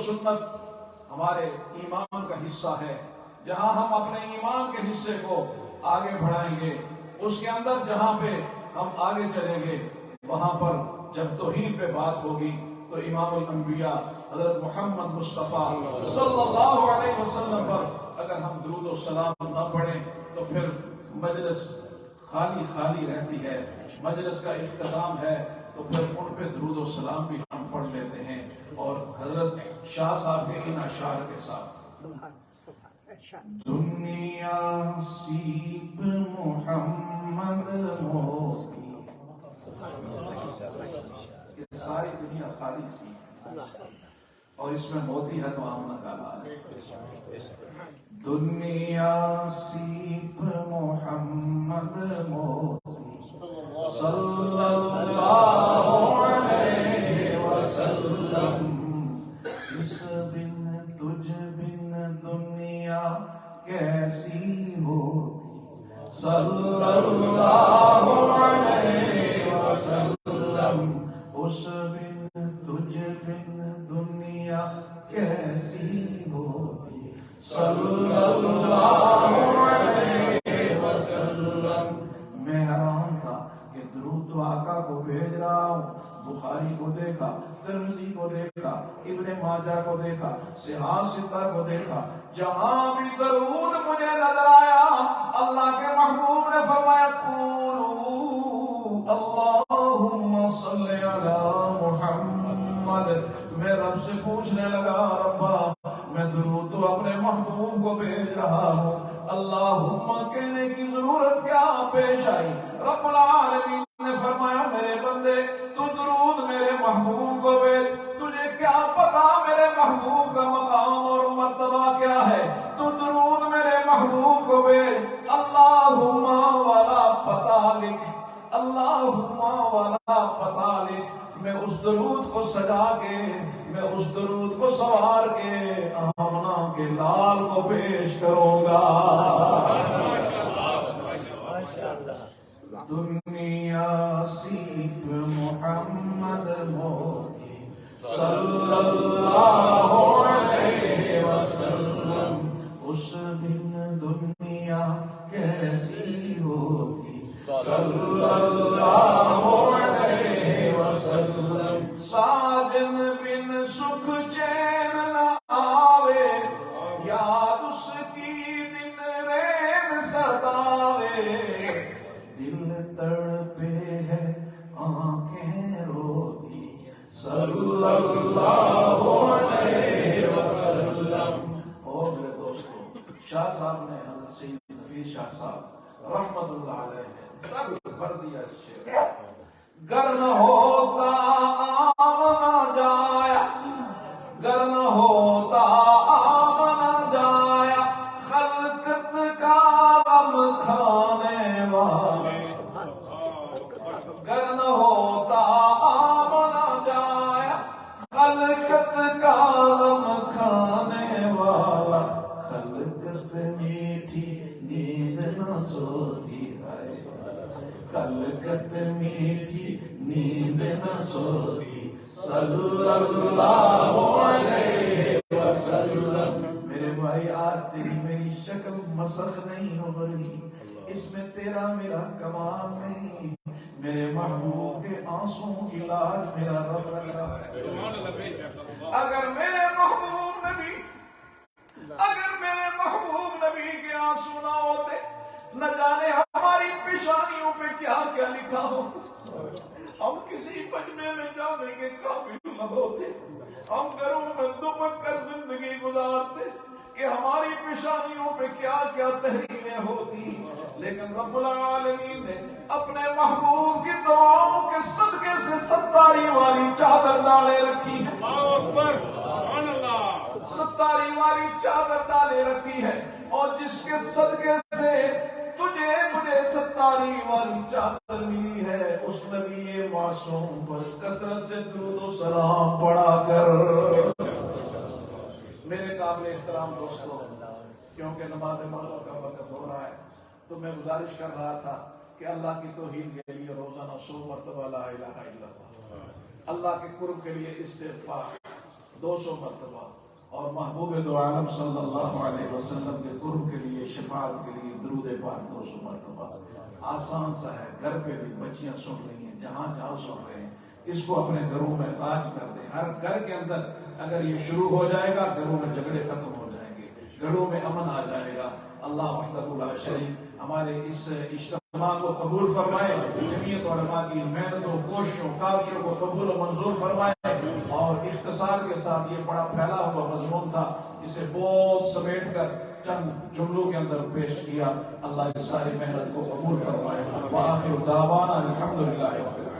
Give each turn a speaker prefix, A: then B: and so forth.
A: سنت ہمارے ایمان کا حصہ ہے. جہاں ہم اپنے ایمان کے حصے کو آگے بڑھائیں گے، اس کے اندر جہاں پہ ہم آگے چلیں گے، وہاں پر جب توحید پہ بات ہوگی تو امام الانبیاء حضرت محمد مصطفیٰ صلی اللہ علیہ وسلم پر اگر ہم درود و سلام نہ پڑھیں تو پھر مجلس خالی خالی رہتی ہے. مجلس کا اختتام ہے تو پھر ان پہ درود و سلام بھی ہم پڑھ لیتے ہیں. اور حضرت شاہ صاحب کے ان اشعار کے ساتھ دنیا سیپ محمد موتی، یہ ساری دنیا خالی سی اور اس میں موتی ہے تو آمنہ کا لال ہے. دنیا سیپ محمد موتی صلی اللہ علیہ وسلم، اس بن تجھ بن دنیا کیسی ہوتی صلی اللہ علیہ وسلم، اس بن تجھ بن دنیا کیسی ہوتی صلی اللہ علیہ وسلم. میں حیران تھا کہ درود تو آقا کو بھیج رہا ہوں. بخاری کو دیکھا، ترمذی کو دیکھا، ابن ماجہ کو دیکھا، صحاح ستہ کو دیکھا، جہاں بھی درود مجھے نظر آیا اللہ کے محبوب نے فرمایا قولوا اللہم صلی علی محمد. میں رب سے پوچھنے لگا ربا میں درود تو اپنے محبوب کو بھیج رہا ہوں، اللہم کہنے کی ضرورت کیا پیش آئی؟ رب العالمین نے فرمایا میرے بندے تو درود میرے محبوب کو بھیج. تجھے کیا پتا میرے محبوب کا مقام اور مرتبہ کیا ہے؟ تو درود میرے محبوب کو بھیج. اللہم والا پتہ لکھ، اللہم والا پتہ لکھ. میں اس درود کو سجا کے، میں اس درود کو سوار کے آمنہ کے لال کو پیش کروں گا. دنیا سیپ محمد موتی صلی اللہ علیہ وسلم، اس بن دنیا کیسی ہوتی صلی اللہ علیہ وسلم. ساجن بن سکھ چین نہ آوے، یاد اس کی دن رین ستاوے. دل تڑپے ہے آنکھیں روتی صلی اللہ علیہ وسلم. اور میرے دوستو شاہ صاحب نے حضرت سید حفیظ شاہ صاحب رحمت اللہ علیہ نے رب بھر دیا اس شعر. گر نہ ہوتا آمنہ جایا، گر نہ ہوتا آمنہ جایا، خلقت کا غم کھانے والا. گر نہ ہوتا آمنہ جایا، خلقت کا غم کھانے والا. خلقت میٹھی نیند نہ سوتی ہے، خلقت میٹھی نیند نہ سوتی صلی اللہ علیہ وسلم. میرے بھائی آج تیری میری شکل مسخ نہیں ہو رہی، اس میں تیرا میرا کمال نہیں، میرے محبوب کے آنسوں کی لاج میرا رب رکھ رہا ہے. اگر میرے محبوب نبی، اگر میرے محبوب نبی کے آنسو نہ ہوتے، نہ جانے ہماری پیشانیوں پہ کیا کیا لکھا ہوتا. ہم کسی مجمع میں جانے کے قابل نہ ہوتے، ہم گھروں میں دبک کر زندگی گزارتے کہ ہماری پیشانیوں پہ کیا کیا تحریریں ہوتی. لیکن رب العالمین نے اپنے محبوب کی دعاؤں کے صدقے سے ستاری والی چادر ڈالے رکھی ہے. ستاری والی چادر ڈالے رکھی ہے، اور جس کے صدقے سے تجھے مجھے ستاری والی چادر ملی ہے، اس نبی معصوم پر کثرت سے درود و سلام پڑھا کر. میرے قابل احترام دوستو، کیونکہ نماز مغرب کا وقت ہو رہا ہے تو میں گزارش کر رہا تھا کہ اللہ کی توحید کے لیے روزانہ 100 مرتبہ لا الہ الا اللہ، اللہ کے قرب کے لیے استغفار، 200 مرتبہ، اور محبوب دو عالم صلی اللہ علیہ وسلم کے قرب کے لیے، شفاعت کے لیے درود پاک 200 مرتبہ۔ آسان سا ہے، گھر پہ بھی بچیاں سن رہی ہیں، جہاں جہاں سن رہے ہیں، اس کو اپنے گھروں میں راج کر دیں۔ ہر گھر کے اندر اگر یہ شروع ہو جائے گا، گھروں میں جھگڑے ختم ہو جائیں گے، گھروں میں امن آ جائے گا۔ اللہ وحدہ لا شریک ہمارے اس اجتماع کو قبول فرمائے، جمعیت علماء کی محنتوں، کوششوں، کاوشوں کو قبول و منظور فرمائے، اور اختصار کے ساتھ یہ بڑا پھیلا ہوا مضمون تھا، اسے بہت سمیٹ کر چند جملوں کے اندر پیش کیا۔ اللہ اس ساری محنت کو قبول فرمائے۔ وآخر دعوانا الحمدللہ رب العالمین۔